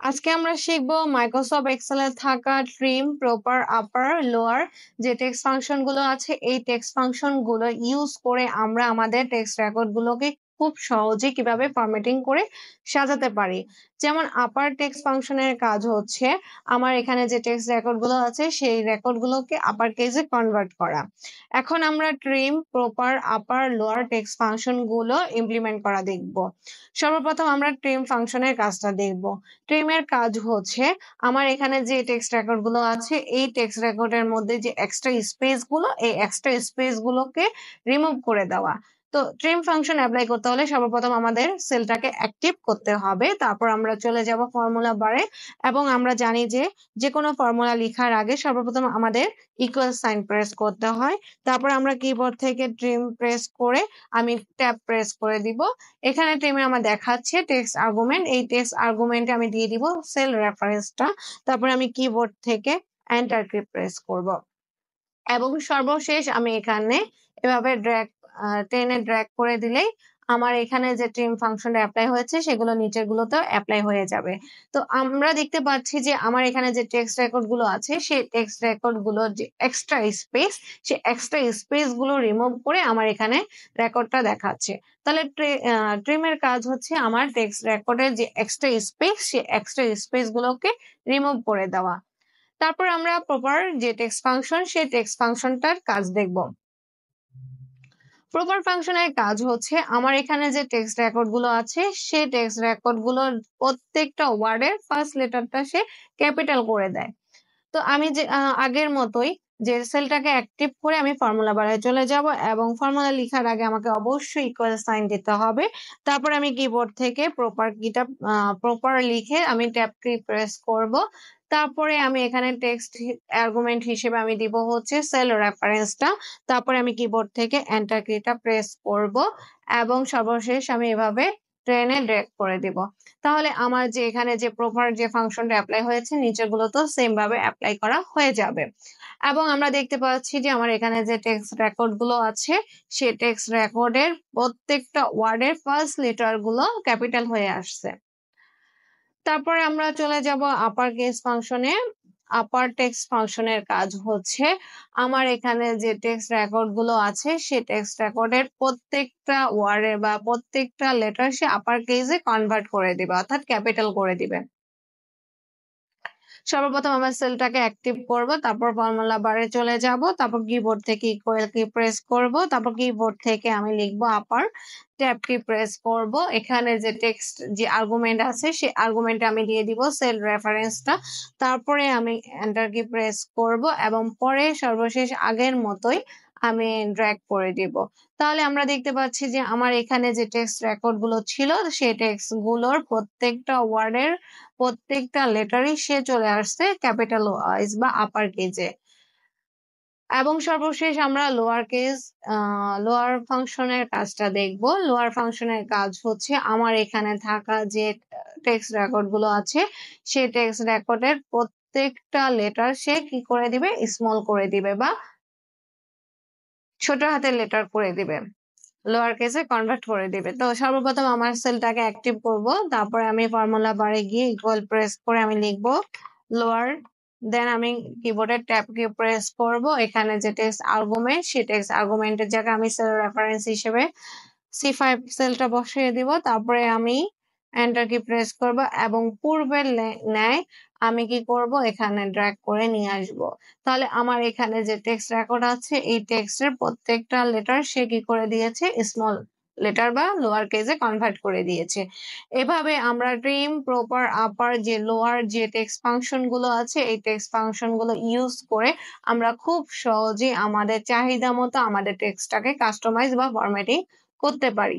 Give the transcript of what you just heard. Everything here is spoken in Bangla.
আজকে আমরা শিখব মাইক্রোসফট এক্সেল এ থাকা ট্রিম, প্রপার, আপার, লোয়ার যে টেক্সট ফাংশন গুলো আছে এই টেক্সট ফাংশন গুলো ইউজ করে আমরা আমাদের টেক্সট রেকর্ড গুলোকে খুব সহজে কিভাবে ফরম্যাটিং করে সাজাতে পারি। যেমন আপার টেক্সট ফাংশনের কাজ হচ্ছে আমার এখানে যে টেক্সট রেকর্ড গুলো আছে সেই রেকর্ড গুলোকে আপার কেসে কনভার্ট করা। এখন আমরা ট্রিম, প্রপার, আপার, লোয়ার টেক্সট ফাংশন গুলো ইমপ্লিমেন্ট করা দেখব। সর্বপ্রথম আমরা ট্রিম ফাংশনের কাজটা দেখব। ট্রিমের কাজ হচ্ছে আমার এখানে যে টেক্সট রেকর্ড গুলো আছে এই টেক্সট রেকর্ডের মধ্যে যে এক্সট্রা স্পেস গুলো এই এক্সট্রা স্পেস গুলোকে রিমুভ করে দেওয়া। তো ট্রিম ফাংশন অ্যাপ্লাই করতে হলে সর্বপ্রথম আমাদের সেলটাকে অ্যাক্টিভ করতে হবে, তারপর আমরা চলে যাব ফর্মুলা বারে এবং আমরা জানি যে যে কোনো ফর্মুলা লেখার আগে সর্বপ্রথম আমাদের ইকুয়াল সাইন প্রেস করতে হয়। তারপর আমরা কিবোর্ড থেকে ট্রিম প্রেস করে আমি ট্যাব প্রেস করে দিব। এখানে ট্রিমে আমার দেখাচ্ছে টেক্সট আর্গুমেন্ট, এই টেক্সট আর্গুমেন্টে আমি দিয়ে দিব সেল রেফারেন্সটা। তারপরে আমি কিবোর্ড থেকে এন্টার কি প্রেস করব এবং সর্বশেষ আমি এখানে এভাবে টেনে ড্র্যাগ করে দিলেই আমার এখানে যে ট্রিম ফাংশনটা অ্যাপ্লাই হয়েছে সেগুলো নিচের গুলোতেও অ্যাপ্লাই হয়ে যাবে। তো আমরা দেখতে পাচ্ছি যে আমার এখানে যে টেক্সট রেকর্ড গুলো আছে সেই টেক্সট রেকর্ড গুলো যে এক্সট্রা স্পেস সেই এক্সট্রা স্পেস গুলো রিমুভ করে আমার এখানে রেকর্ডটা দেখাচ্ছে। তাহলে ট্রিমের কাজ হচ্ছে আমার টেক্সট রেকর্ডের যে এক্সট্রা স্পেস সেই এক্সট্রা স্পেস গুলোকে রিমুভ করে দেওয়া। তারপর আমরা প্রপার যে টেক্সট ফাংশন সেই টেক্সট ফাংশনটার কাজ দেখব। প্রপার ফাংশনের কাজ হচ্ছে আমার এখানে যে টেক্সট রেকর্ড গুলো আছে সেই টেক্সট রেকর্ড গুলোর প্রত্যেকটা ওয়ার্ডের ফার্স্ট লেটারটা সে ক্যাপিটাল করে দেয়। তো আমি যে আগের মতোই যে সেলটাকে অ্যাক্টিভ করে আমি ফর্মুলা বারে চলে যাব এবং ফর্মুলা লেখার আগে আমাকে অবশ্যই ইকুয়াল সাইন দিতে হবে। তারপর আমি কিবোর্ড থেকে প্রপার লিখে আমি ট্যাব কি প্রেস করব। তারপরে আমি এখানে টেক্সট আর্গুমেন্ট হিসেবে আমি দিব হচ্ছে সেল রেফারেন্সটা। তারপরে আমি কিবোর্ড থেকে এন্টার কিটা প্রেস করব এবং সর্বশেষ আমি এভাবে টেনে ড্র্যাগ করে দিব। তাহলে আমার যে এখানে যে প্রপার যে ফাংশনটা অ্যাপ্লাই হয়েছে নিচের গুলো তো সেম ভাবে অ্যাপ্লাই করা হয়ে যাবে। এবং আমরা দেখতে পাচ্ছি যে আমার এখানে যে টেক্সট রেকর্ড গুলো আছে সেই টেক্সট রেকর্ডের প্রত্যেকটা ওয়ার্ডের ফার্স্ট লেটার গুলো ক্যাপিটাল হয়ে আসছে। তারপরে আমরা চলে যাব আপার কেস ফাংশনে। আপার টেক্সট ফাংশনের কাজ হচ্ছে আমার এখানে যে টেক্সট রেকর্ড গুলো আছে সেই টেক্সট রেকর্ডের প্রত্যেকটা ওয়ার্ডের বা প্রত্যেকটা লেটার সে আপার কেসে কনভার্ট করে দিবে, অর্থাৎ ক্যাপিটাল করে দিবে। সর্বপ্রথম আমরা সেলটাকে অ্যাক্টিভ করব, তারপর ফর্মুলা বারে চলে যাব, তারপর কিবোর্ড থেকে ইকুয়াল কি প্রেস করব, তারপর কিবোর্ড থেকে আমি লিখবো আপার, ট্যাব কি প্রেস করব। এখানে যে টেক্সট যে আর্গুমেন্ট আছে সেই আর্গুমেন্টে আমি দিয়ে দিব সেল রেফারেন্সটা। তারপরে আমি এন্টার কি প্রেস করব এবং পরে সর্বশেষ আগের মতোই আমি ড্র্যাগ করে দিব। তাহলে আমরা দেখতে পাচ্ছি যে আমার এখানে যে টেক্সট রেকর্ড গুলো ছিল সেই টেক্সট গুলোর প্রত্যেকটা ওয়ার্ডের প্রত্যেকটা লেটারই সে চলে আসছে ক্যাপিটাল ওয়াইজ বা আপার কেজে। এবং সর্বশেষ আমরা লোয়ার ফাংশনের কাজটা দেখব। লোয়ার ফাংশনের কাজ হচ্ছে আমার এখানে থাকা যে টেক্সট রেকর্ড গুলো আছে সেই টেক্সট রেকর্ডের প্রত্যেকটা লেটার সে কি করে দিবে, স্মল করে দিবে বা ছোট হাতের লেটার করে দিবে, লোয়ার কেসে কনভার্ট করে দিবে। তো সর্বপ্রথম আমার সেলটাকে অ্যাক্টিভ করব, তারপরে আমি ফর্মুলা বারে গিয়ে ইকুয়াল প্রেস করে আমি লিখবো লোয়ার, দেন আমি কিবোর্ডের ট্যাব কি প্রেস করব। এখানে যে টেক্সট আর্গুমেন্ট সেই টেক্সট আর্গুমেন্টের জায়গায় আমি সেল রেফারেন্স হিসেবে C5 সেলটা বসিয়ে দিব। তারপরে আমি এন্টার কি প্রেস করব এবং পূর্বের ন্যায় আমি কি করব, এখানে ড্র্যাগ করে নিয়ে আসব। তাহলে আমার এখানে যে টেক্সট রেকর্ড আছে এই টেক্সটের প্রত্যেকটা লেটার সে কি করে দিয়েছে, স্মল লেটার বা লোয়ার কেসে কনভার্ট করে দিয়েছে। এভাবে আমরা ট্রিম, প্রপার, আপার যে লোয়ার যে টেক্সট ফাংশন গুলো আছে এই টেক্সট ফাংশন গুলো ইউজ করে আমরা খুব সহজে আমাদের চাহিদা মতো আমাদের টেক্সটটাকে কাস্টমাইজ বা ফরম্যাটিং করতে পারি।